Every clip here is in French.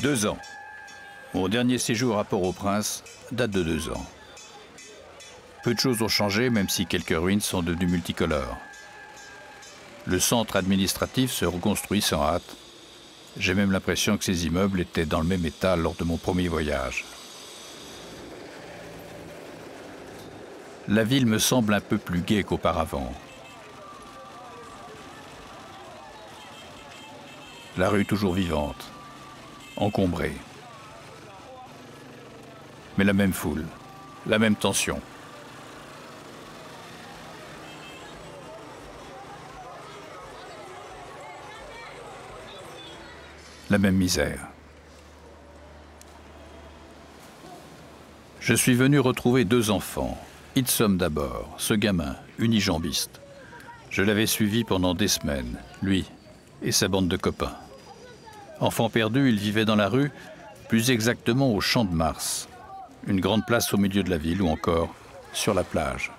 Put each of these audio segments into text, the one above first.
2 ans. Mon dernier séjour à Port-au-Prince date de 2 ans. Peu de choses ont changé, même si quelques ruines sont devenues multicolores. Le centre administratif se reconstruit sans hâte. J'ai même l'impression que ces immeubles étaient dans le même état lors de mon premier voyage. La ville me semble un peu plus gaie qu'auparavant. La rue toujours vivante, encombrée. Mais la même foule, la même tension. La même misère. Je suis venu retrouver 2 enfants. Itzom d'abord, ce gamin, unijambiste. Je l'avais suivi pendant des semaines, lui et sa bande de copains. Enfant perdu, il vivait dans la rue, plus exactement au Champ de Mars, une grande place au milieu de la ville ou encore sur la plage.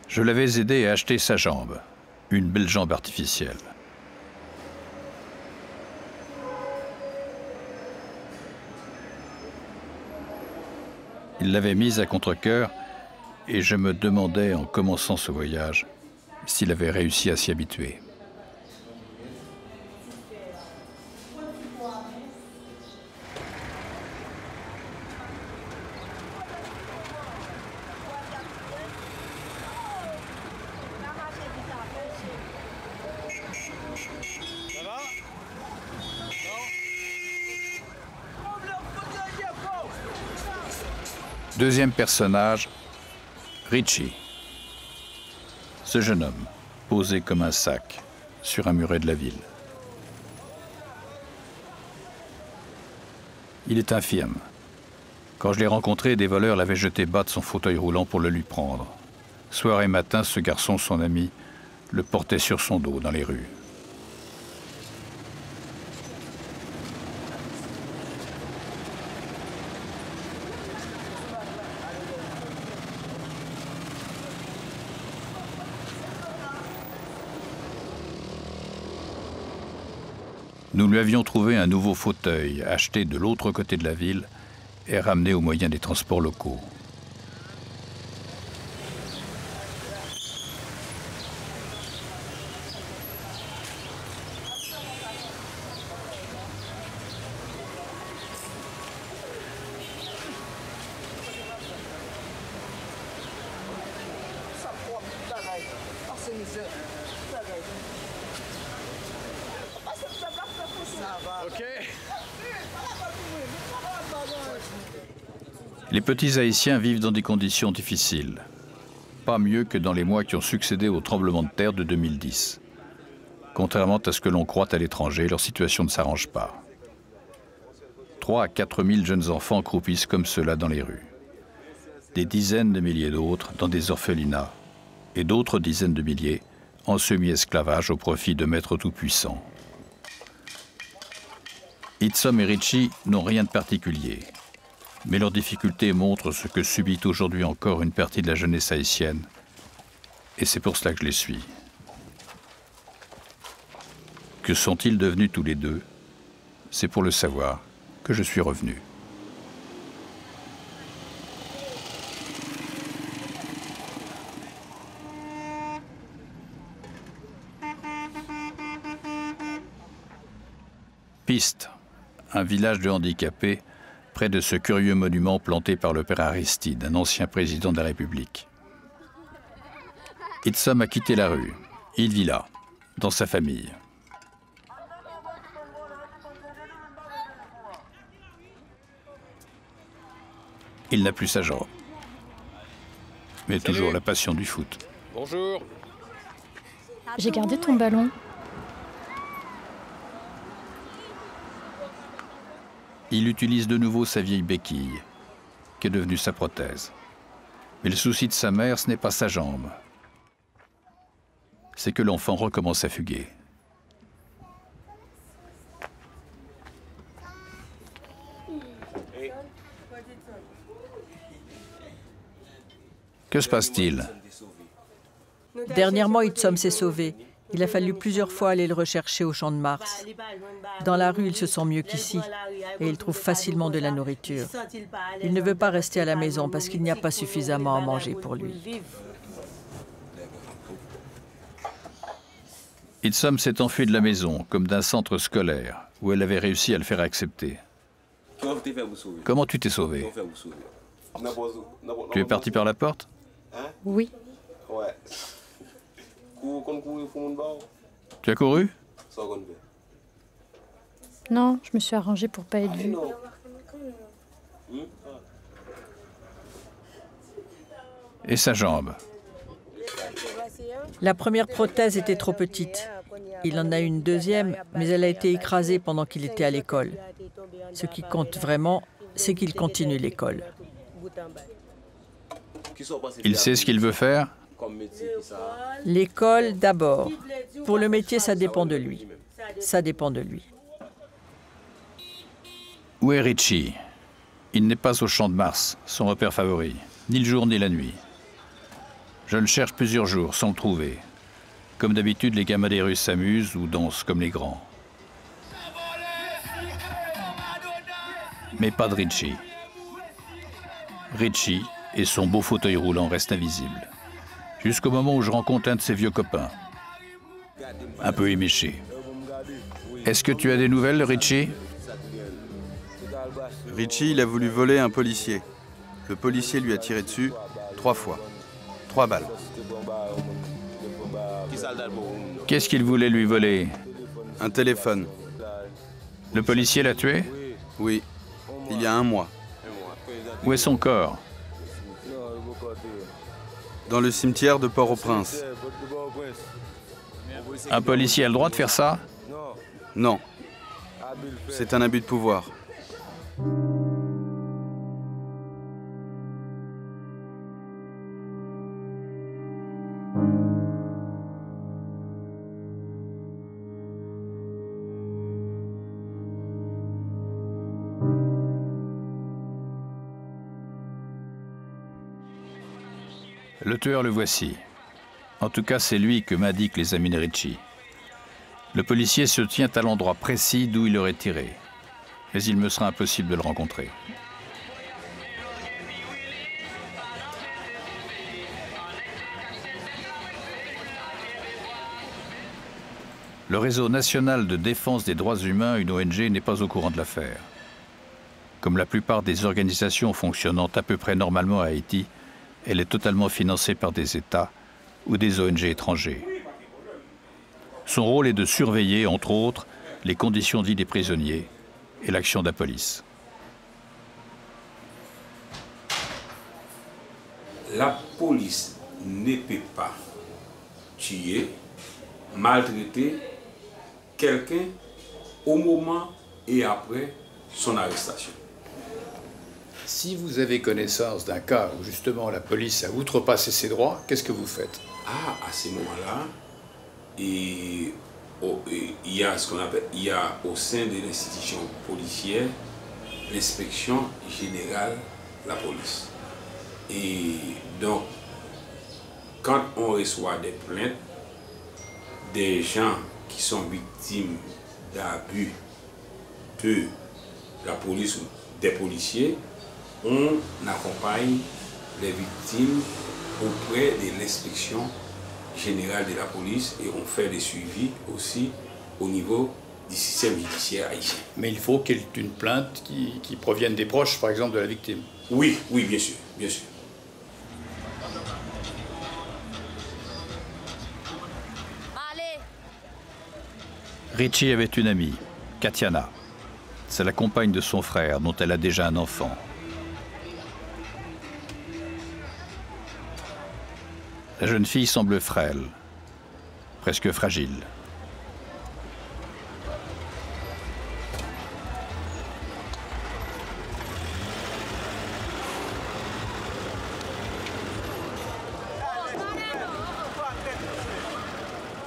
Je l'avais aidé à acheter sa jambe, une belle jambe artificielle. Il l'avait mise à contre-cœur et je me demandais en commençant ce voyage s'il avait réussi à s'y habituer. Deuxième personnage, Richie. Ce jeune homme, posé comme un sac sur un muret de la ville. Il est infirme. Quand je l'ai rencontré, des voleurs l'avaient jeté bas de son fauteuil roulant pour le lui prendre. Soir et matin, ce garçon, son ami, le portait sur son dos dans les rues. Nous lui avions trouvé un nouveau fauteuil, acheté de l'autre côté de la ville et ramené au moyen des transports locaux. Les petits Haïtiens vivent dans des conditions difficiles. Pas mieux que dans les mois qui ont succédé au tremblement de terre de 2010. Contrairement à ce que l'on croit à l'étranger, leur situation ne s'arrange pas. 3 à 4 000 jeunes enfants croupissent comme cela dans les rues. Des dizaines de milliers d'autres dans des orphelinats. Et d'autres dizaines de milliers en semi-esclavage au profit de maîtres tout-puissants. Itzom et Richie n'ont rien de particulier. Mais leurs difficultés montrent ce que subit aujourd'hui encore une partie de la jeunesse haïtienne. Et c'est pour cela que je les suis. Que sont-ils devenus tous les deux? C'est pour le savoir que je suis revenu. Piste, un village de handicapés, près de ce curieux monument planté par le père Aristide, un ancien président de la République. Itzom a quitté la rue. Il vit là, dans sa famille. Il n'a plus sa jambe. Mais Salut. toujours la passion du foot. Bonjour. J'ai gardé ton ballon. Il utilise de nouveau sa vieille béquille, qui est devenue sa prothèse. Mais le souci de sa mère, ce n'est pas sa jambe. c'est que l'enfant recommence à fuguer. Que se passe-t-il? Dernièrement, Itzom s'est sauvé. Il a fallu plusieurs fois aller le rechercher au Champ de Mars. Dans la rue, il se sent mieux qu'ici et il trouve facilement de la nourriture. Il ne veut pas rester à la maison parce qu'il n'y a pas suffisamment à manger pour lui. Itzom s'est enfui de la maison, comme d'un centre scolaire, où elle avait réussi à le faire accepter. Comment tu t'es sauvé? Tu es parti par la porte? Oui. Tu as couru? Non, je me suis arrangée pour pas être vue. Et sa jambe? La première prothèse était trop petite. Il en a une deuxième, mais elle a été écrasée pendant qu'il était à l'école. Ce qui compte vraiment, c'est qu'il continue l'école. Il sait ce qu'il veut faire? L'école d'abord. Pour le métier, ça dépend de lui. Ça dépend de lui. Où est Richie? Il n'est pas au Champ de Mars, son repère favori, ni le jour ni la nuit. Je le cherche plusieurs jours sans le trouver. Comme d'habitude, les gamins des rues s'amusent ou dansent comme les grands. Mais pas de Richie. Richie et son beau fauteuil roulant restent invisibles. Jusqu'au moment où je rencontre un de ses vieux copains. Un peu éméché. Est-ce que tu as des nouvelles de Richie? Richie, il a voulu voler un policier. Le policier lui a tiré dessus 3 fois. 3 balles. Qu'est-ce qu'il voulait lui voler? Un téléphone. Le policier l'a tué? Oui, il y a 1 mois. Où est son corps? Dans le cimetière de Port-au-Prince. Un policier a le droit de faire ça? Non. C'est un abus de pouvoir. Le tueur, le voici. En tout cas, c'est lui que m'indiquent les amis de Richie. Le policier se tient à l'endroit précis d'où il aurait tiré. Mais il me sera impossible de le rencontrer. Le réseau national de défense des droits humains, une ONG, n'est pas au courant de l'affaire. Comme la plupart des organisations fonctionnant à peu près normalement à Haïti, elle est totalement financée par des États ou des ONG étrangers. Son rôle est de surveiller, entre autres, les conditions de vie des prisonniers et l'action de la police. La police ne peut pas tuer, maltraiter quelqu'un au moment et après son arrestation. Si vous avez connaissance d'un cas où justement la police a outrepassé ses droits, qu'est-ce que vous faites? À ce moment-là, il y a ce qu'on appelle, il y a au sein de l'institution policière l'inspection générale de la police. Et donc, quand on reçoit des plaintes des gens qui sont victimes d'abus de la police ou des policiers, on accompagne les victimes auprès de l'inspection générale de la police et on fait des suivis aussi au niveau du système judiciaire haïtien. Mais il faut qu'il y ait une plainte qui provienne des proches, par exemple, de la victime. Oui, oui, bien sûr, bien sûr. Richie avait une amie, Katiana. C'est la compagne de son frère, dont elle a déjà un enfant. La jeune fille semble frêle, presque fragile.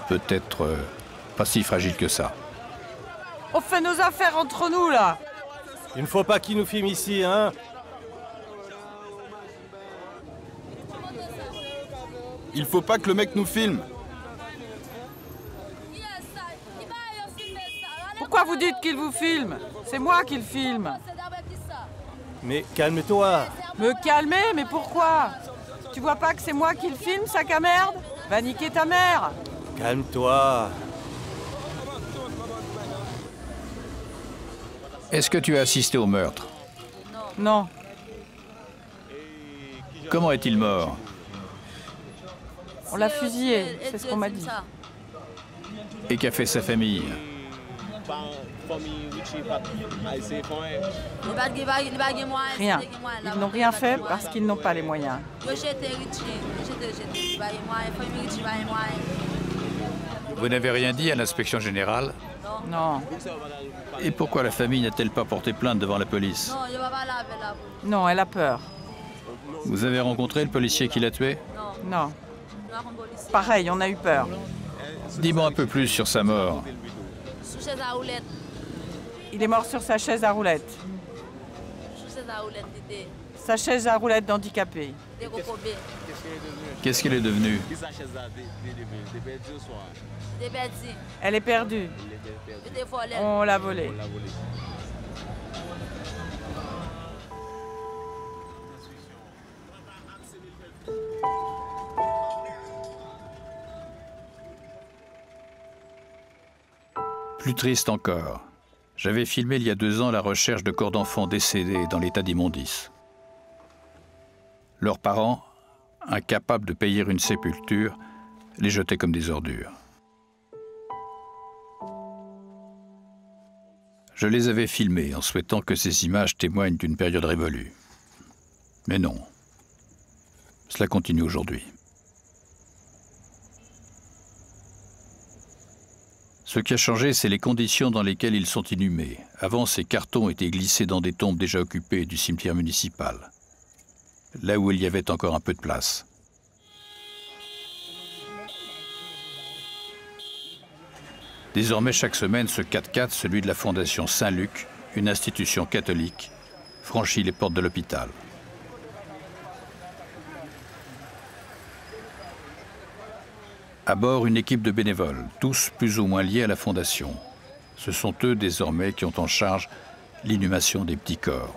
peut-être pas si fragile que ça. On fait nos affaires entre nous, là. Il ne faut pas qu'il nous filme ici, hein? Il faut pas que le mec nous filme. Pourquoi vous dites qu'il vous filme? C'est moi qui le filme. Mais calme-toi. Me calmer? Mais pourquoi? Tu vois pas que c'est moi qui le filme, sac à merde? Va niquer ta mère. Calme-toi. Est-ce que tu as assisté au meurtre? Non. Comment est-il mort? On l'a fusillé, c'est ce qu'on m'a dit. Et qu'a fait sa famille? Rien. Ils n'ont rien fait parce qu'ils n'ont pas les moyens. Vous n'avez rien dit à l'inspection générale? Non. Et pourquoi la famille n'a-t-elle pas porté plainte devant la police? Non, elle a peur. Vous avez rencontré le policier qui l'a tué? Non. Pareil, on a eu peur. Dis-moi un peu plus sur sa mort. Il est mort sur sa chaise à roulettes. Sa chaise à roulettes d'handicapé. Qu'est-ce qu'elle est devenue? Elle est perdue. On l'a volée. Plus triste encore, j'avais filmé il y a 2 ans la recherche de corps d'enfants décédés dans l'état d'immondice. Leurs parents, incapables de payer une sépulture, les jetaient comme des ordures. Je les avais filmés en souhaitant que ces images témoignent d'une période révolue. Mais non, cela continue aujourd'hui. Ce qui a changé, c'est les conditions dans lesquelles ils sont inhumés. Avant, ces cartons étaient glissés dans des tombes déjà occupées du cimetière municipal, là où il y avait encore un peu de place. Désormais, chaque semaine, ce 4x4, celui de la Fondation Saint-Luc, une institution catholique, franchit les portes de l'hôpital. À bord, une équipe de bénévoles, tous plus ou moins liés à la Fondation. Ce sont eux, désormais, qui ont en charge l'inhumation des petits corps.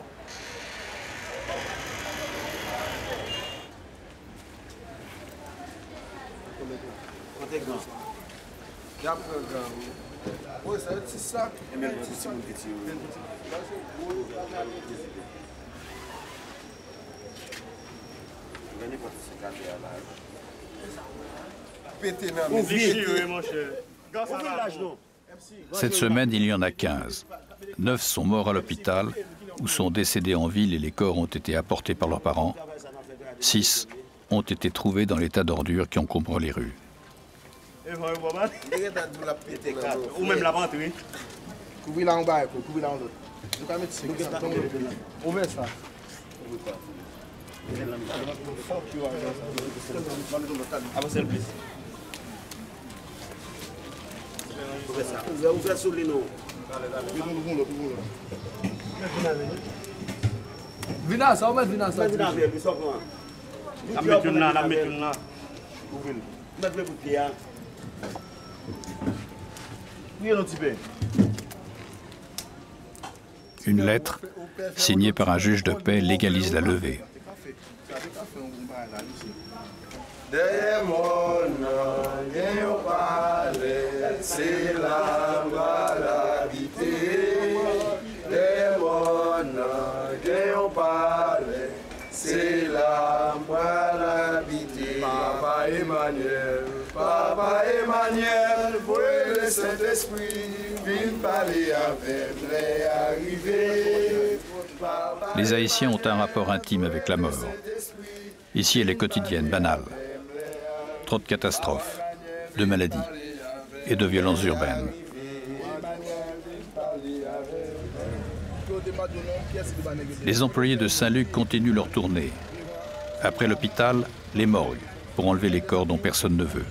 Cette semaine, il y en a 15. 9 sont morts à l'hôpital ou sont décédés en ville et les corps ont été apportés par leurs parents. 6 ont été trouvés dans l'état d'ordures qui encombrent les rues. Une lettre, signée par un juge de paix, légalise la levée. Papa Emmanuel, pour le Saint-Esprit, viens parler avec les arrivés. Les Haïtiens ont un rapport intime avec la mort. Ici, elle est quotidienne, banale. Trop de catastrophes, de maladies et de violences urbaines. Les employés de Saint-Luc continuent leur tournée. Après l'hôpital, les morgues, pour enlever les corps dont personne ne veut.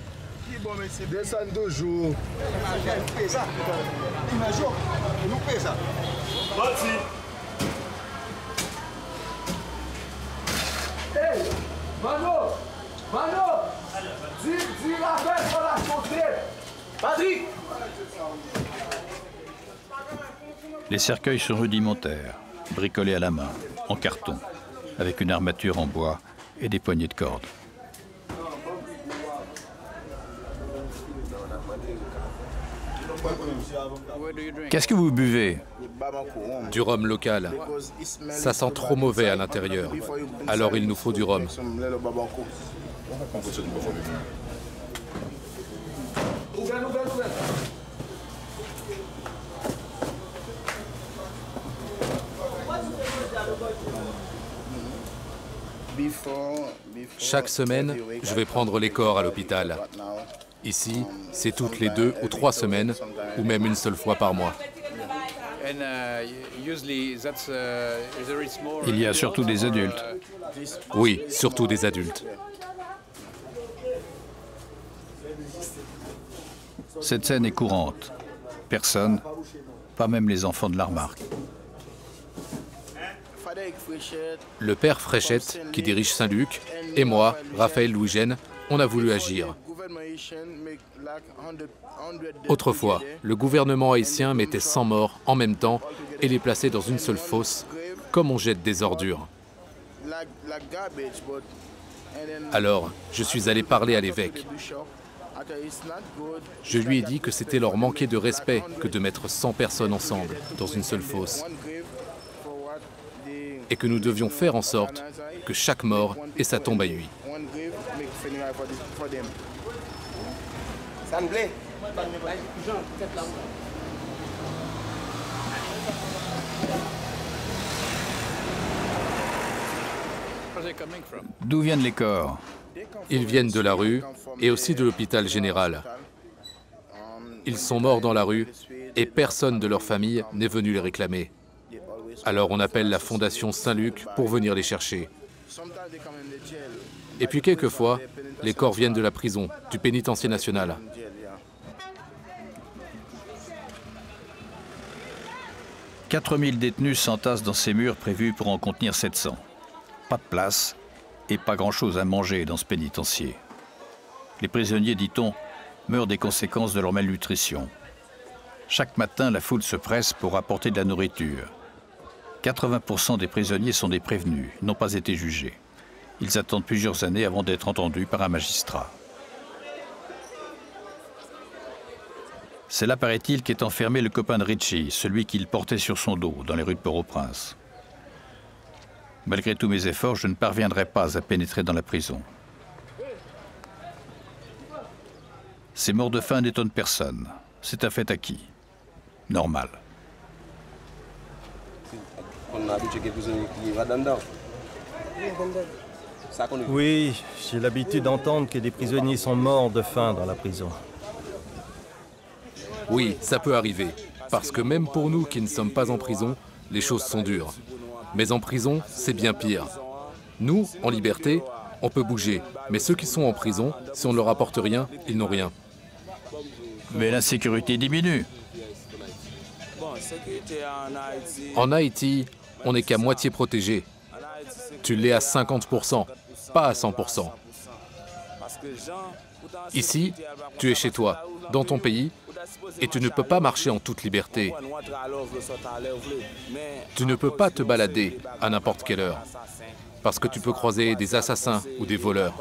Descends 2 jours. Hey, Mano! Dis la fête pour la santé! Patrick! Les cercueils sont rudimentaires, bricolés à la main, en carton, avec une armature en bois et des poignées de corde. Qu'est-ce que vous buvez? Du rhum local. Ça sent trop mauvais à l'intérieur. Alors il nous faut du rhum. Chaque semaine, je vais prendre les corps à l'hôpital. Ici, c'est toutes les 2 ou 3 semaines, ou même une seule fois par mois. Il y a surtout des adultes. Oui, surtout des adultes. Cette scène est courante. Personne, pas même les enfants de la remarque. Le père Fréchette, qui dirige Saint-Luc, et moi, Raphaël Louis-Gène, on a voulu agir. Autrefois, le gouvernement haïtien mettait 100 morts en même temps et les plaçait dans une seule fosse, comme on jette des ordures. Alors, je suis allé parler à l'évêque. Je lui ai dit que c'était leur manquer de respect que de mettre 100 personnes ensemble dans une seule fosse. Et que nous devions faire en sorte que chaque mort ait sa tombe à lui. D'où viennent les corps? Ils viennent de la rue et aussi de l'hôpital général. Ils sont morts dans la rue et personne de leur famille n'est venu les réclamer. Alors on appelle la Fondation Saint-Luc pour venir les chercher. Et puis quelquefois, les corps viennent de la prison, du pénitencier national. « 4000 détenus s'entassent dans ces murs prévus pour en contenir 700. Pas de place et pas grand-chose à manger dans ce pénitencier. Les prisonniers, dit-on, meurent des conséquences de leur malnutrition. Chaque matin, la foule se presse pour apporter de la nourriture. 80% des prisonniers sont des prévenus, n'ont pas été jugés. Ils attendent plusieurs années avant d'être entendus par un magistrat. C'est là, paraît-il, qu'est enfermé le copain de Richie, celui qu'il portait sur son dos dans les rues de Port-au-Prince. Malgré tous mes efforts, je ne parviendrai pas à pénétrer dans la prison. Ces morts de faim n'étonnent personne. C'est un fait acquis. Normal. Oui, j'ai l'habitude d'entendre que des prisonniers sont morts de faim dans la prison. Oui, ça peut arriver. Parce que même pour nous qui ne sommes pas en prison, les choses sont dures. Mais en prison, c'est bien pire. Nous, en liberté, on peut bouger. Mais ceux qui sont en prison, si on ne leur apporte rien, ils n'ont rien. Mais l'insécurité diminue. En Haïti, on n'est qu'à moitié protégé. Tu l'es à 50%, pas à 100%. Ici, tu es chez toi, dans ton pays, et tu ne peux pas marcher en toute liberté. Tu ne peux pas te balader à n'importe quelle heure, parce que tu peux croiser des assassins ou des voleurs.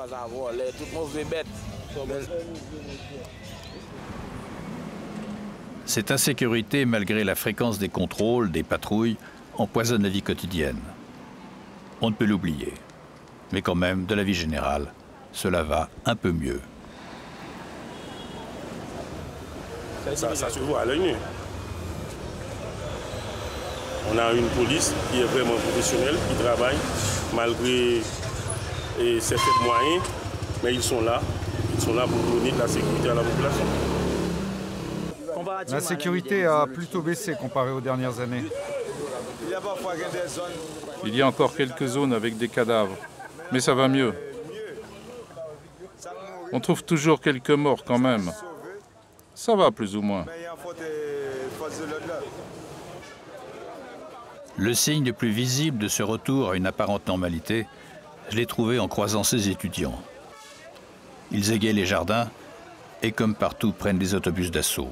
Cette insécurité, malgré la fréquence des contrôles, des patrouilles, empoisonne la vie quotidienne. On ne peut l'oublier. Mais quand même, de la vie générale, cela va un peu mieux. Ça se voit à l'œil nu. On a une police qui est vraiment professionnelle, qui travaille malgré ses faibles moyens, mais ils sont là pour donner de la sécurité à la population. La sécurité a plutôt baissé comparé aux dernières années. Il y a encore quelques zones avec des cadavres, mais ça va mieux. On trouve toujours quelques morts quand même. Ça va plus ou moins. Le signe le plus visible de ce retour à une apparente normalité, je l'ai trouvé en croisant ces étudiants. Ils égayent les jardins et, comme partout, prennent des autobus d'assaut.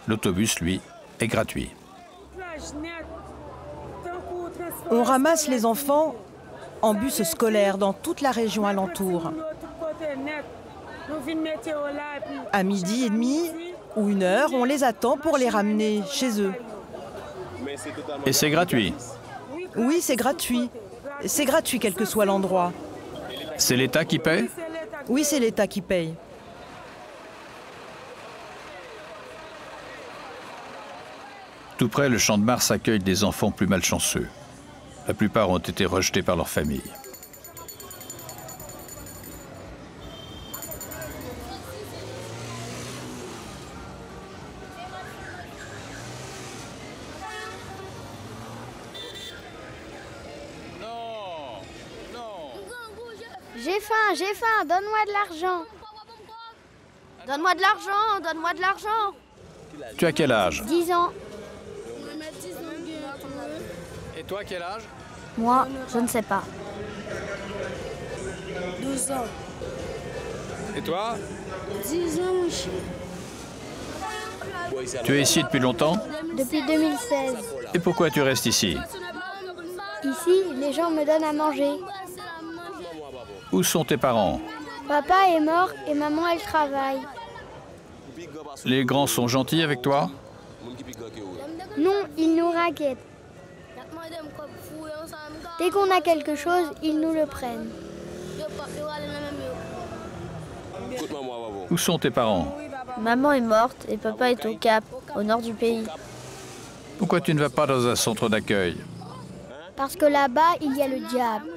L'autobus, lui, est gratuit. On ramasse les enfants en bus scolaire dans toute la région alentour. À 12h30 ou 1h, on les attend pour les ramener chez eux. Et c'est gratuit? Oui, c'est gratuit. C'est gratuit quel que soit l'endroit. C'est l'État qui paie? Oui, c'est l'État qui paye. Tout près, le Champ de Mars accueille des enfants plus malchanceux. La plupart ont été rejetés par leur famille. J'ai faim, donne-moi de l'argent. Donne-moi de l'argent, donne-moi de l'argent. Tu as quel âge? 10 ans. Et toi, quel âge? Moi, je ne sais pas. 12 ans. Et toi? 10 ans. Tu es ici depuis longtemps? Depuis 2016. Et pourquoi tu restes ici? Ici, les gens me donnent à manger. Où sont tes parents? Papa est mort et maman, elle travaille. Les grands sont gentils avec toi? Non, ils nous raquettent. Dès qu'on a quelque chose, ils nous le prennent. Où sont tes parents? Maman est morte et papa est au Cap, au nord du pays. Pourquoi tu ne vas pas dans un centre d'accueil? Parce que là-bas, il y a le diable.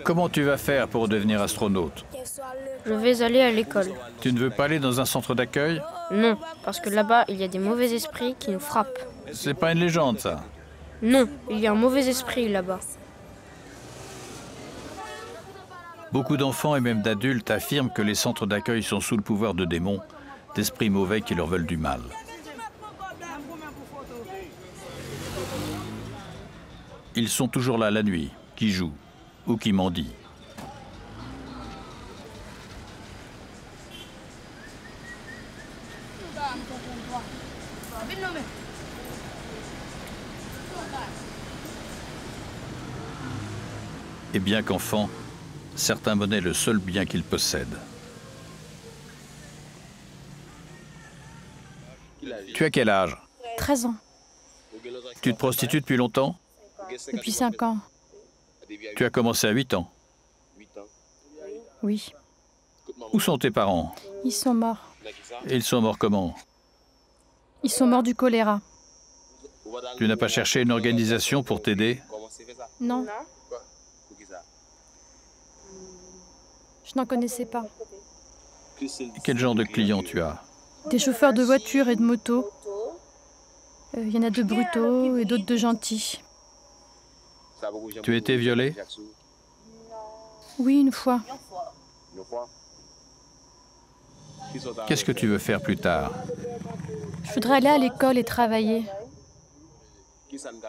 Comment tu vas faire pour devenir astronaute? Je vais aller à l'école. Tu ne veux pas aller dans un centre d'accueil? Non, parce que là-bas, il y a des mauvais esprits qui nous frappent. C'est pas une légende, ça? Non, il y a un mauvais esprit là-bas. Beaucoup d'enfants et même d'adultes affirment que les centres d'accueil sont sous le pouvoir de démons, d'esprits mauvais qui leur veulent du mal. Ils sont toujours là la nuit, qui jouent ou qui mendient. Et bien qu'enfants, certains monnaient le seul bien qu'ils possèdent. Tu as quel âge? 13 ans. Tu te prostitues depuis longtemps? Depuis 5 ans. Tu as commencé à 8 ans. Oui. Où sont tes parents? Ils sont morts. Et ils sont morts comment? Ils sont morts du choléra. Tu n'as pas cherché une organisation pour t'aider? Non. Je n'en connaissais pas. Quel genre de clients tu as? Des chauffeurs de voitures et de motos. Il y en a de brutaux et d'autres de gentils. Tu as été violée? Oui, une fois. Qu'est-ce que tu veux faire plus tard? Je voudrais aller à l'école et travailler.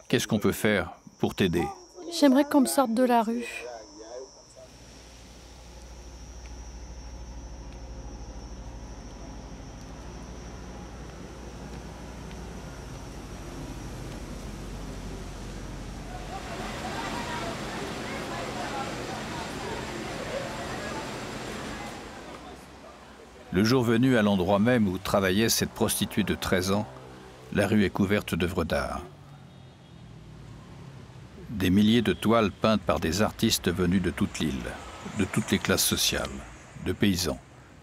Qu'est-ce qu'on peut faire pour t'aider? J'aimerais qu'on me sorte de la rue. Le jour venu, à l'endroit même où travaillait cette prostituée de 13 ans, la rue est couverte d'œuvres d'art. Des milliers de toiles peintes par des artistes venus de toute l'île, de toutes les classes sociales, de paysans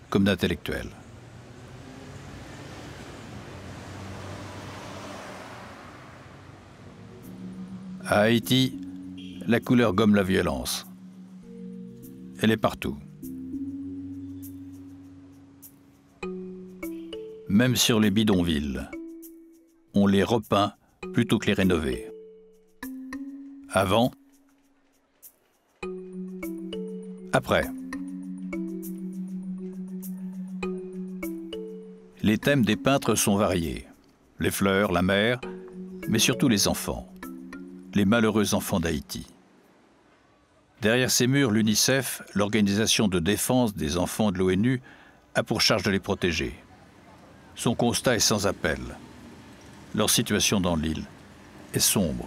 comme d'intellectuels. À Haïti, la couleur gomme la violence. Elle est partout. Même sur les bidonvilles, on les repeint plutôt que les rénover. Avant, après. Les thèmes des peintres sont variés. Les fleurs, la mer, mais surtout les enfants. Les malheureux enfants d'Haïti. Derrière ces murs, l'UNICEF, l'organisation de défense des enfants de l'ONU, a pour charge de les protéger. Son constat est sans appel. Leur situation dans l'île est sombre.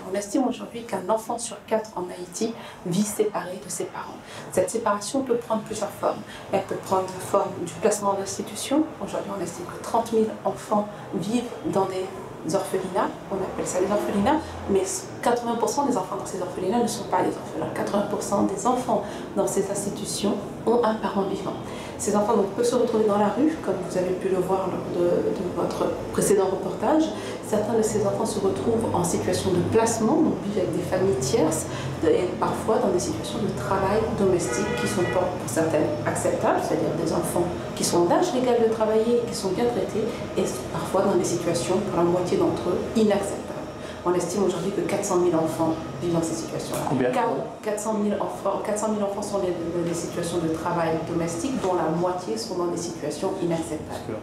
On estime aujourd'hui qu'un enfant sur 4 en Haïti vit séparé de ses parents. Cette séparation peut prendre plusieurs formes. Elle peut prendre la forme du placement d'institutions. Aujourd'hui, on estime que 30 000 enfants vivent dans des orphelinats. On appelle ça des orphelinats, mais 80% des enfants dans ces orphelinats ne sont pas des orphelins. 80% des enfants dans ces institutions ont un parent vivant. Ces enfants donc, peuvent se retrouver dans la rue, comme vous avez pu le voir lors de votre précédent reportage. Certains de ces enfants se retrouvent en situation de placement, donc vivent avec des familles tierces, et parfois dans des situations de travail domestique qui sont pour certaines acceptables, c'est-à-dire des enfants qui sont en âge légal de travailler, qui sont bien traités, et parfois dans des situations, pour la moitié d'entre eux, inacceptables. On estime aujourd'hui que 400 000 enfants vivent dans ces situations-là. Combien? 400 000 enfants sont dans des situations de travail domestique, dont la moitié sont dans des situations inacceptables.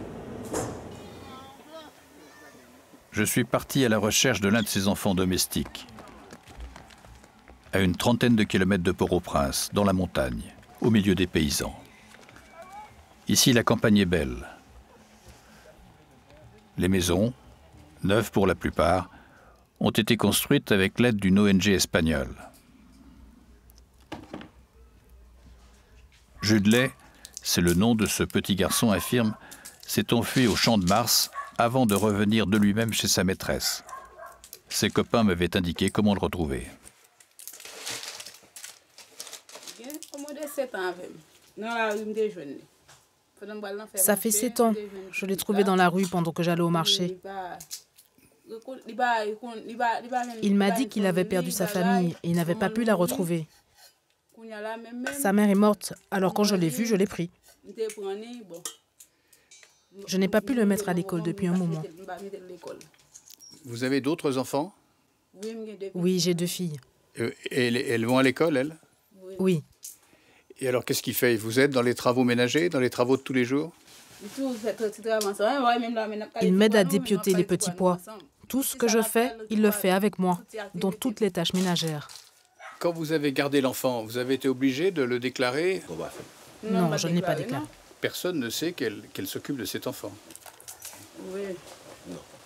Je suis parti à la recherche de l'un de ces enfants domestiques. À une trentaine de kilomètres de Port-au-Prince, dans la montagne, au milieu des paysans. Ici, la campagne est belle. Les maisons, neuves pour la plupart, ont été construites avec l'aide d'une ONG espagnole. Judley, c'est le nom de ce petit garçon, affirme, s'est enfui au Champ de Mars avant de revenir de lui-même chez sa maîtresse. Ses copains m'avaient indiqué comment le retrouver. Ça fait 7 ans. Je l'ai trouvé dans la rue pendant que j'allais au marché. Il m'a dit qu'il avait perdu sa famille et il n'avait pas pu la retrouver. Sa mère est morte, alors quand je l'ai vu, je l'ai pris. Je n'ai pas pu le mettre à l'école depuis un moment. Vous avez d'autres enfants? Oui, j'ai 2 filles. Et elles vont à l'école, elles? Oui. Et alors, qu'est-ce qu'il fait? Il vous aide dans les travaux ménagers, dans les travaux de tous les jours? Il m'aide à dépioter les petits pois. Tout ce que je fais, il le fait avec moi, dans toutes les tâches ménagères. Quand vous avez gardé l'enfant, vous avez été obligé de le déclarer? Non, je ne l'ai pas déclaré. Personne ne sait qu'elle s'occupe de cet enfant.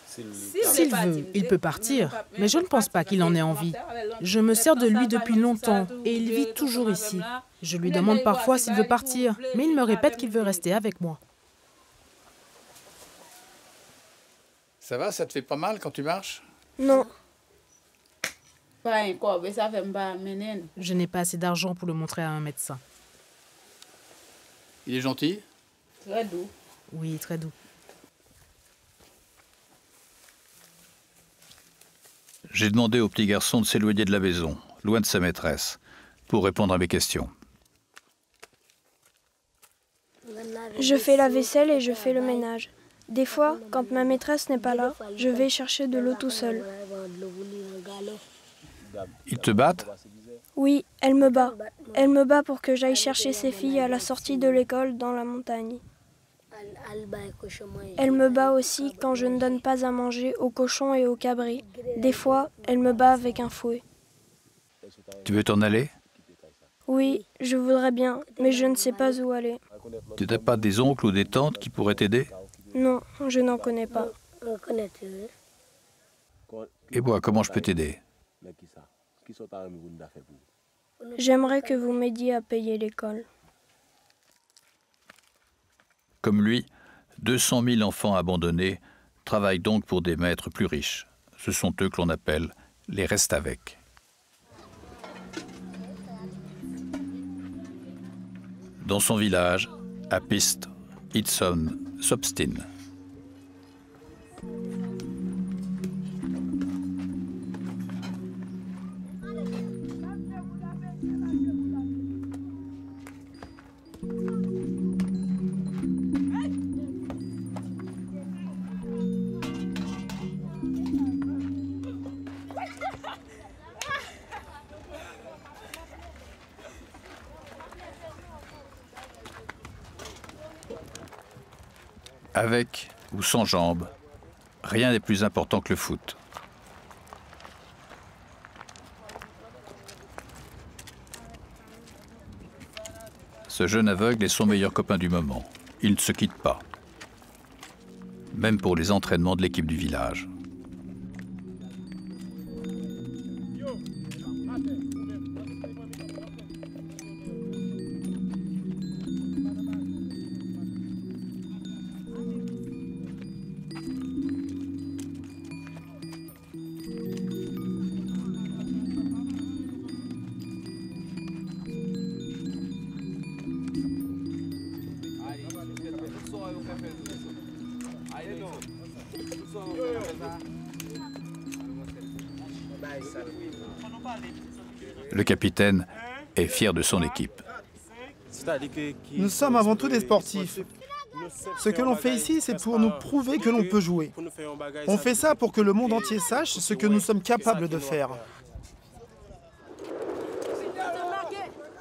S'il veut, il peut partir, mais je ne pense pas qu'il en ait envie. Je me sers de lui depuis longtemps et il vit toujours ici. Je lui demande parfois s'il veut partir, mais il me répète qu'il veut rester avec moi. Ça va, ça te fait pas mal quand tu marches? Non. Je n'ai pas assez d'argent pour le montrer à un médecin. Il est gentil? Très doux. Oui, très doux. J'ai demandé au petit garçon de s'éloigner de la maison, loin de sa maîtresse, pour répondre à mes questions. Je fais la vaisselle et je fais le ménage. Des fois, quand ma maîtresse n'est pas là, je vais chercher de l'eau tout seul. Ils te battent? Oui, elle me bat. Elle me bat pour que j'aille chercher ses filles à la sortie de l'école dans la montagne. Elle me bat aussi quand je ne donne pas à manger aux cochons et aux cabris. Des fois, elle me bat avec un fouet. Tu veux t'en aller? Oui, je voudrais bien, mais je ne sais pas où aller. Tu n'as pas des oncles ou des tantes qui pourraient t'aider? Non, je n'en connais pas. Et moi, comment je peux t'aider? J'aimerais que vous m'aidiez à payer l'école. Comme lui, 200 000 enfants abandonnés travaillent donc pour des maîtres plus riches. Ce sont eux que l'on appelle les reste-avec. Dans son village, à Piste, Idson s'obstine. Avec ou sans jambes, rien n'est plus important que le foot. Ce jeune aveugle est son meilleur copain du moment. Il ne se quitte pas. Même pour les entraînements de l'équipe du village. Le capitaine est fier de son équipe. Nous sommes avant tout des sportifs. Ce que l'on fait ici, c'est pour nous prouver que l'on peut jouer. On fait ça pour que le monde entier sache ce que nous sommes capables de faire.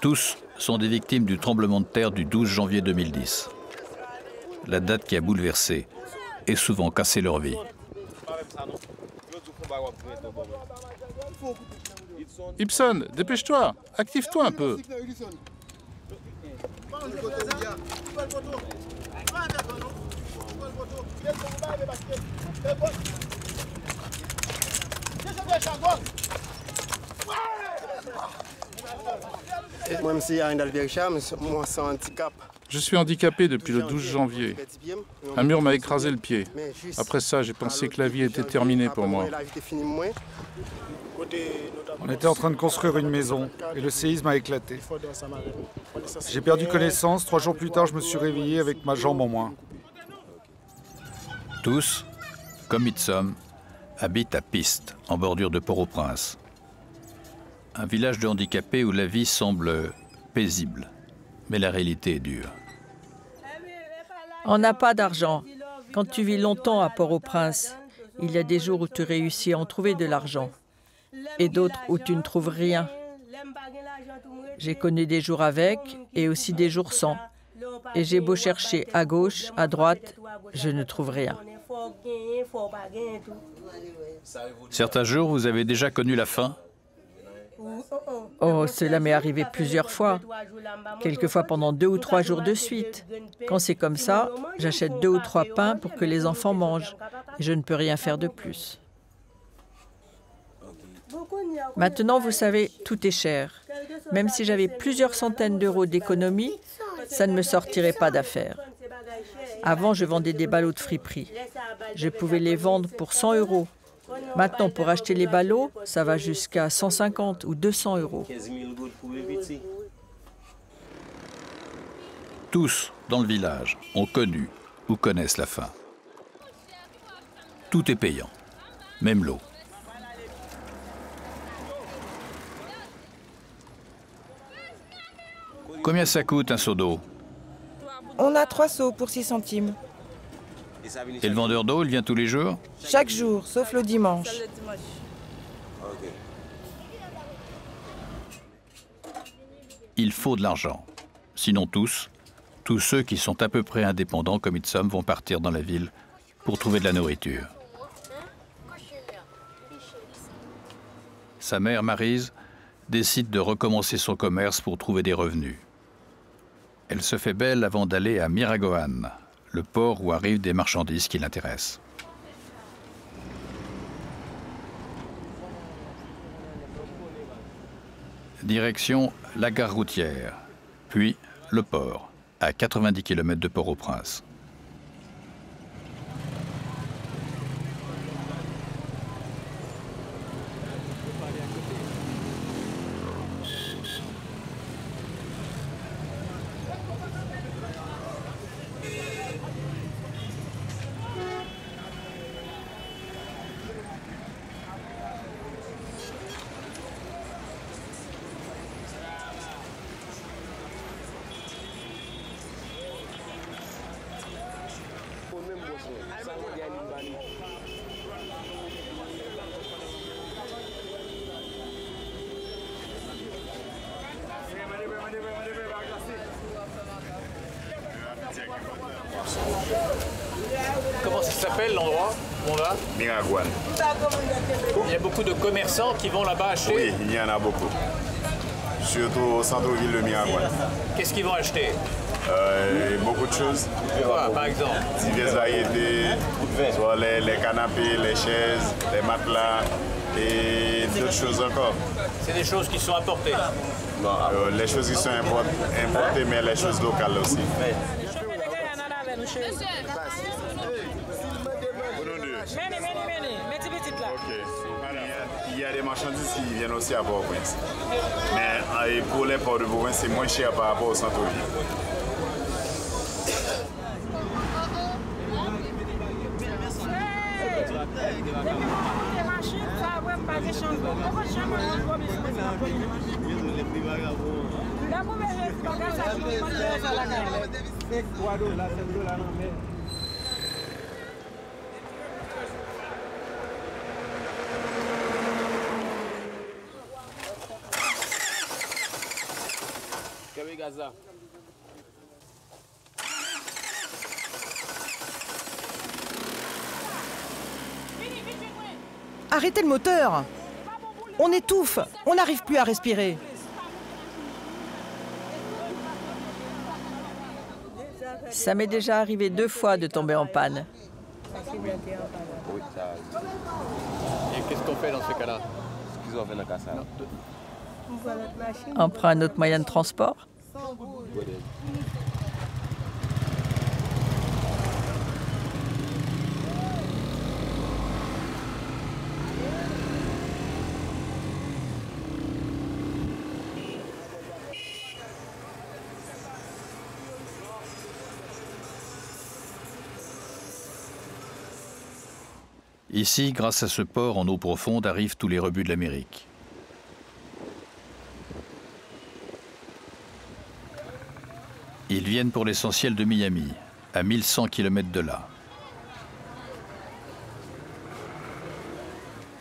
Tous sont des victimes du tremblement de terre du 12 janvier 2010. La date qui a bouleversé et souvent cassé leur vie. Ibsen, dépêche-toi, active-toi un peu. Je suis handicapé depuis le 12 janvier. Un mur m'a écrasé le pied. Après ça, j'ai pensé que la vie était terminée pour moi. On était en train de construire une maison et le séisme a éclaté. J'ai perdu connaissance. 3 jours plus tard, je me suis réveillé avec ma jambe en moins. Tous, comme Mitsom, habitent à Piste, en bordure de Port-au-Prince. Un village de handicapés où la vie semble paisible, mais la réalité est dure. On n'a pas d'argent. Quand tu vis longtemps à Port-au-Prince, il y a des jours où tu réussis à en trouver de l'argent et d'autres où tu ne trouves rien. J'ai connu des jours avec et aussi des jours sans. Et j'ai beau chercher à gauche, à droite, je ne trouve rien. Certains jours, vous avez déjà connu la faim? Oh, cela m'est arrivé plusieurs fois. Quelquefois pendant 2 ou 3 jours de suite. Quand c'est comme ça, j'achète 2 ou 3 pains pour que les enfants mangent. Et je ne peux rien faire de plus. Maintenant, vous savez, tout est cher. Même si j'avais plusieurs centaines d'euros d'économie, ça ne me sortirait pas d'affaire. Avant, je vendais des ballots de friperie. Je pouvais les vendre pour 100 euros. Maintenant, pour acheter les ballots, ça va jusqu'à 150 ou 200 euros. Tous, dans le village, ont connu ou connaissent la faim. Tout est payant, même l'eau. Combien ça coûte un seau d'eau? On a 3 seaux pour 6 centimes. Et le vendeur d'eau, il vient tous les jours? Chaque jour, sauf le dimanche. Il faut de l'argent. Sinon tous ceux qui sont à peu près indépendants comme Mitsom vont partir dans la ville pour trouver de la nourriture. Sa mère, Maryse, décide de recommencer son commerce pour trouver des revenus. Elle se fait belle avant d'aller à Miragoâne, le port où arrivent des marchandises qui l'intéressent. Direction la gare routière, puis le port, à 90 km de Port-au-Prince. Comment ça s'appelle l'endroit où on va? Miraguane. Il y a beaucoup de commerçants qui vont là-bas acheter? Oui, il y en a beaucoup. Surtout au centre-ville de Miraguane. Qu'est-ce qu'ils vont acheter? Beaucoup de choses. Quoi, par exemple? Diverses variétés, soit les canapés, les chaises, les matelas et d'autres choses encore. C'est des choses qui sont importées? Les choses qui sont importées, mais les choses locales aussi. Il y a des marchandises qui viennent aussi à Port-au-Prince. Mais pour les ports de province, c'est moins cher par rapport au centre-ville. Arrêtez le moteur! On étouffe! On n'arrive plus à respirer! Ça m'est déjà arrivé 2 fois de tomber en panne. Et qu'est-ce qu'on fait dans ce cas-là? On prend un autre moyen de transport? Ici, grâce à ce port en eau profonde, arrivent tous les rebuts de l'Amérique. Ils viennent pour l'essentiel de Miami, à 1100 km de là.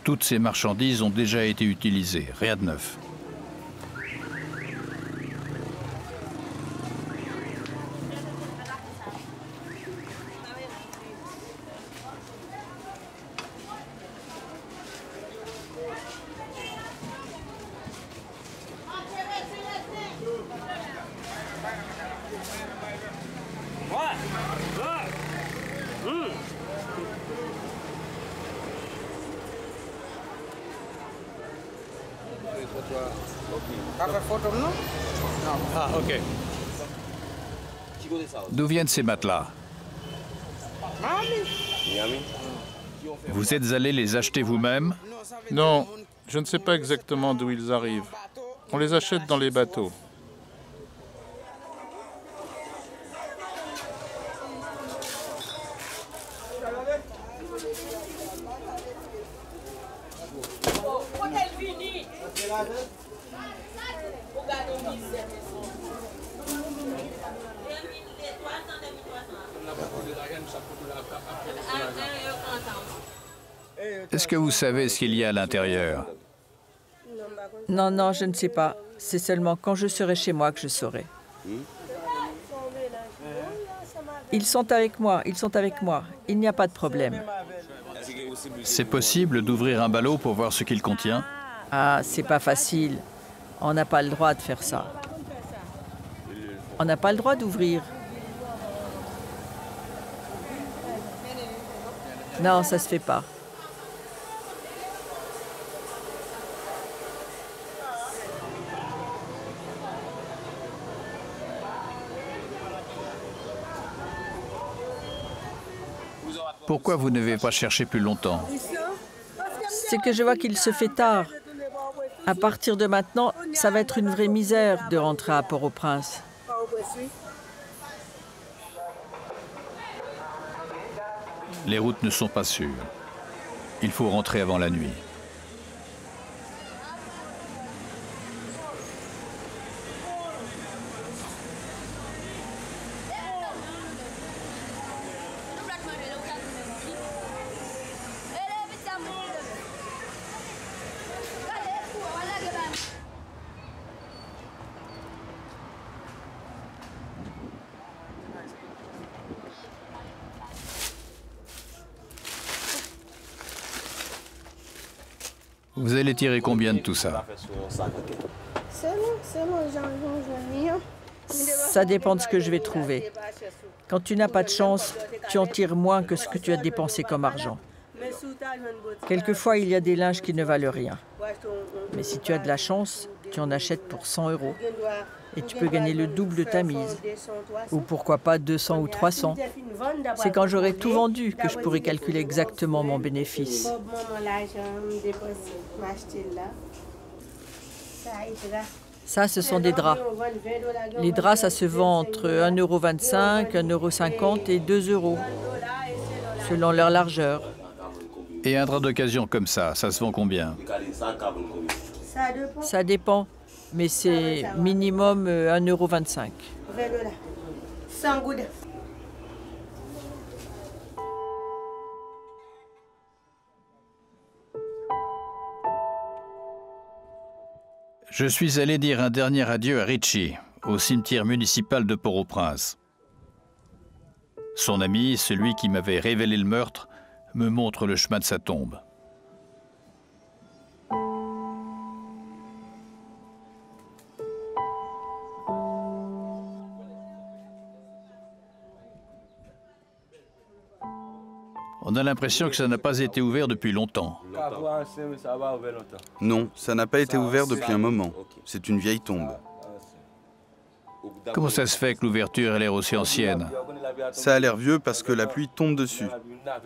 Toutes ces marchandises ont déjà été utilisées, rien de neuf. Ah, ok. D'où viennent ces matelas? Vous êtes allé les acheter vous-même? Non, je ne sais pas exactement d'où ils arrivent. On les achète dans les bateaux. Est-ce que vous savez ce qu'il y a à l'intérieur? Non, non, je ne sais pas. C'est seulement quand je serai chez moi que je saurai. Ils sont avec moi, ils sont avec moi. Il n'y a pas de problème. C'est possible d'ouvrir un ballot pour voir ce qu'il contient? Ah, c'est pas facile. On n'a pas le droit de faire ça. On n'a pas le droit d'ouvrir. Non, ça se fait pas. Pourquoi vous n'avez pas cherché plus longtemps? C'est que je vois qu'il se fait tard. À partir de maintenant, ça va être une vraie misère de rentrer à Port-au-Prince. Les routes ne sont pas sûres. Il faut rentrer avant la nuit. Vous allez tirer combien de tout ça? Ça dépend de ce que je vais trouver. Quand tu n'as pas de chance, tu en tires moins que ce que tu as dépensé comme argent. Quelquefois, il y a des linges qui ne valent rien. Mais si tu as de la chance, tu en achètes pour 100 € et tu peux gagner le double de ta mise. Ou pourquoi pas 200 ou 300. C'est quand j'aurai tout vendu que je pourrai calculer exactement mon bénéfice. Ça, ce sont des draps. Les draps, ça se vend entre 1,25 €, 1,50 € et 2 €, selon leur largeur. Et un drap d'occasion comme ça se vend combien? Ça dépend, mais c'est minimum 1,25 €. Je suis allé dire un dernier adieu à Richie, au cimetière municipal de Port-au-Prince. Son ami, celui qui m'avait révélé le meurtre, me montre le chemin de sa tombe. On a l'impression que ça n'a pas été ouvert depuis longtemps. Non, ça n'a pas été ouvert depuis un moment. C'est une vieille tombe. Comment ça se fait que l'ouverture a l'air aussi ancienne? Ça a l'air vieux parce que la pluie tombe dessus.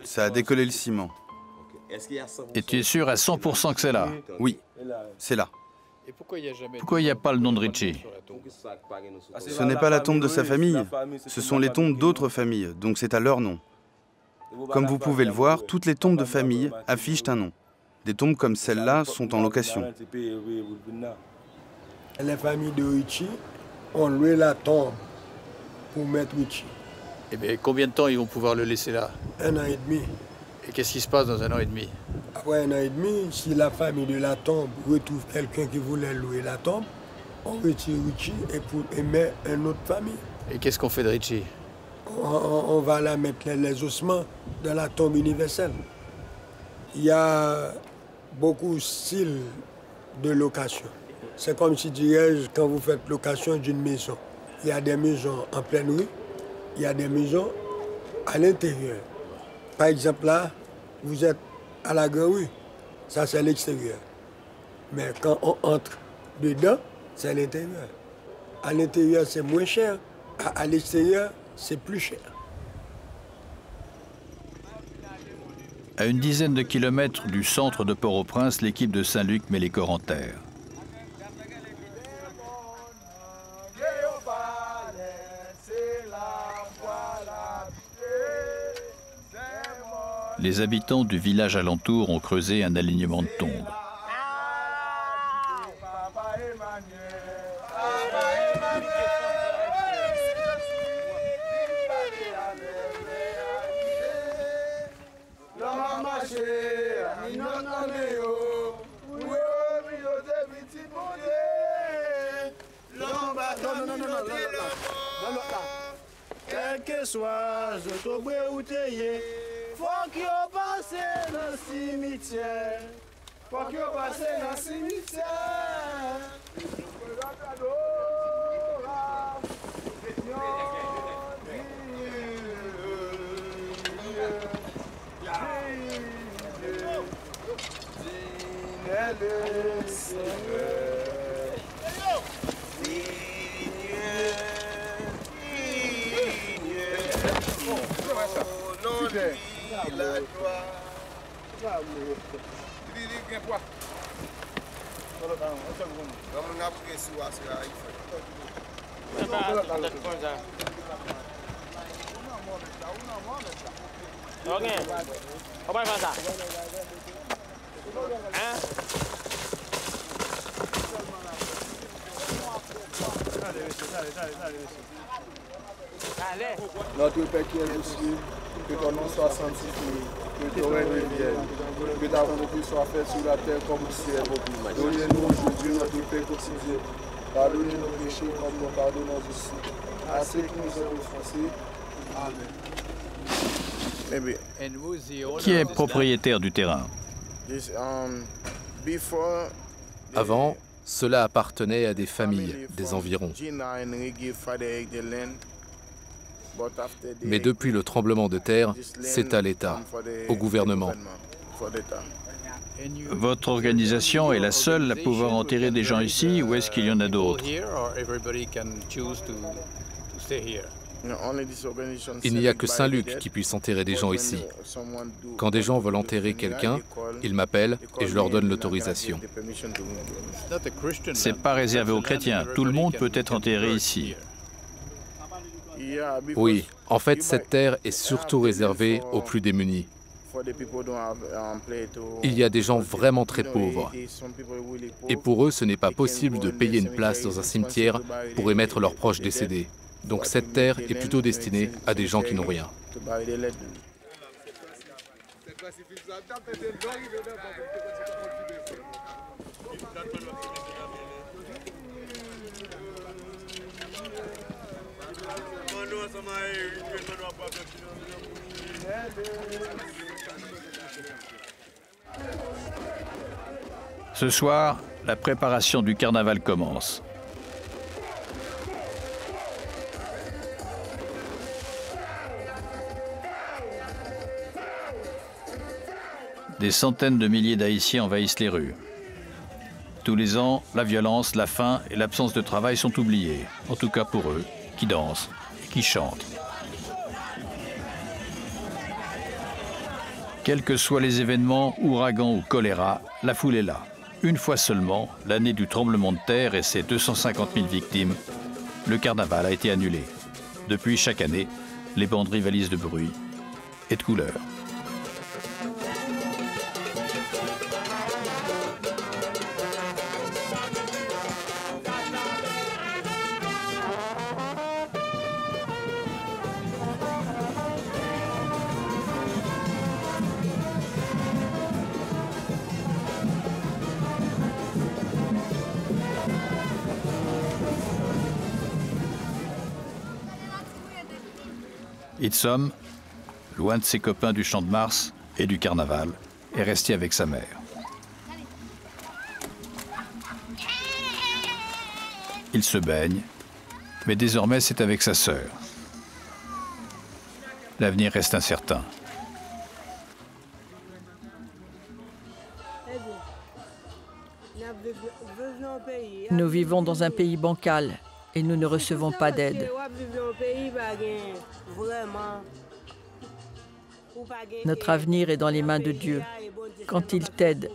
Ça a décollé le ciment. Et tu es sûr à 100% que c'est là? Oui, c'est là. Pourquoi il n'y a pas le nom de Richie? Ce n'est pas la tombe de sa famille. Ce sont les tombes d'autres familles, donc c'est à leur nom. Comme vous pouvez le voir, toutes les tombes de famille affichent un nom. Des tombes comme celle-là sont en location. Les familles de Richie ont loué la tombe pour mettre Richie. Eh bien, combien de temps ils vont pouvoir le laisser là? 1 an et demi. Et qu'est-ce qui se passe dans 1 an et demi? Après 1 an et demi, si la famille de la tombe retrouve quelqu'un qui voulait louer la tombe, on retire Richie et met une autre famille. Et qu'est-ce qu'on fait de Richie? On va la mettre les ossements dans la tombe universelle. Il y a beaucoup de styles de location. C'est comme si, dirais-je, quand vous faites location d'une maison, il y a des maisons en pleine rue, il y a des maisons à l'intérieur. Par exemple, là, vous êtes à la grande rue, ça c'est l'extérieur. Mais quand on entre dedans, c'est à l'intérieur. À l'intérieur, c'est moins cher. À l'extérieur, c'est plus cher. À une dizaine de kilomètres du centre de Port-au-Prince, l'équipe de Saint-Luc met les corps en terre. Les habitants du village alentour ont creusé un alignement de tombes. Quel que soit, je te bouteiller. Faut qu'il passe dans le cimetière. Faut qu'il passe dans le cimetière. Notre Père qui est aux cieux, que ton nom soit sanctifié, que ton règne vienne, que ta volonté soit faite sur la terre comme au ciel. Donnez-nous aujourd'hui notre pain quotidien. Pardonnez nos péchés comme nous pardonnons aussi à ceux qui nous ont offensés. Amen. Qui est propriétaire du terrain? Avant, cela appartenait à des familles, des environs. Mais depuis le tremblement de terre, c'est à l'État, au gouvernement. Votre organisation est la seule à pouvoir enterrer des gens ici ou est-ce qu'il y en a d'autres? Il n'y a que Saint-Luc qui puisse enterrer des gens ici. Quand des gens veulent enterrer quelqu'un, ils m'appellent et je leur donne l'autorisation. C'est pas réservé aux chrétiens. Tout le monde peut être enterré ici. Oui, en fait, cette terre est surtout réservée aux plus démunis. Il y a des gens vraiment très pauvres. Et pour eux, ce n'est pas possible de payer une place dans un cimetière pour y mettre leurs proches décédés. Donc cette terre est plutôt destinée à des gens qui n'ont rien. Ce soir, la préparation du carnaval commence. Des centaines de milliers d'Haïtiens envahissent les rues. Tous les ans, la violence, la faim et l'absence de travail sont oubliés, en tout cas pour eux, qui dansent et qui chantent. Quels que soient les événements, ouragans ou choléra, la foule est là. Une fois seulement, l'année du tremblement de terre et ses 250 000 victimes, le carnaval a été annulé. Depuis, chaque année, les bandes rivalisent de bruit et de couleurs. Itzom, loin de ses copains du Champ de Mars et du carnaval, est resté avec sa mère. Il se baigne, mais désormais c'est avec sa sœur. L'avenir reste incertain. Nous vivons dans un pays bancal et nous ne recevons pas d'aide. Notre avenir est dans les mains de Dieu. Quand il t'aide,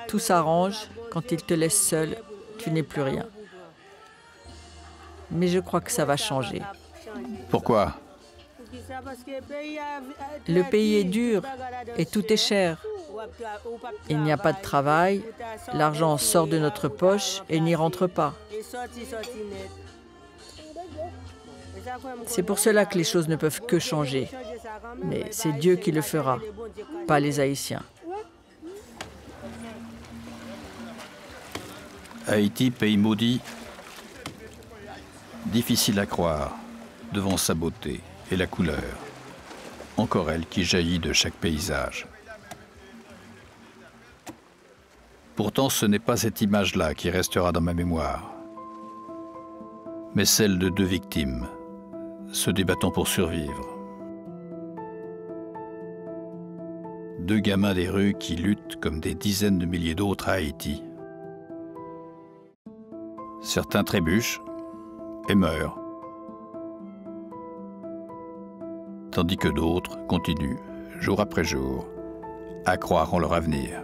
tout s'arrange. Quand il te laisse seul, tu n'es plus rien. Mais je crois que ça va changer. Pourquoi? Le pays est dur et tout est cher. Il n'y a pas de travail, l'argent sort de notre poche et n'y rentre pas. C'est pour cela que les choses ne peuvent que changer. Mais c'est Dieu qui le fera, pas les Haïtiens. Haïti, pays maudit, difficile à croire devant sa beauté et la couleur, encore elle qui jaillit de chaque paysage. Pourtant, ce n'est pas cette image-là qui restera dans ma mémoire, mais celle de deux victimes, se débattant pour survivre. Deux gamins des rues qui luttent comme des dizaines de milliers d'autres à Haïti. Certains trébuchent et meurent, tandis que d'autres continuent, jour après jour, à croire en leur avenir.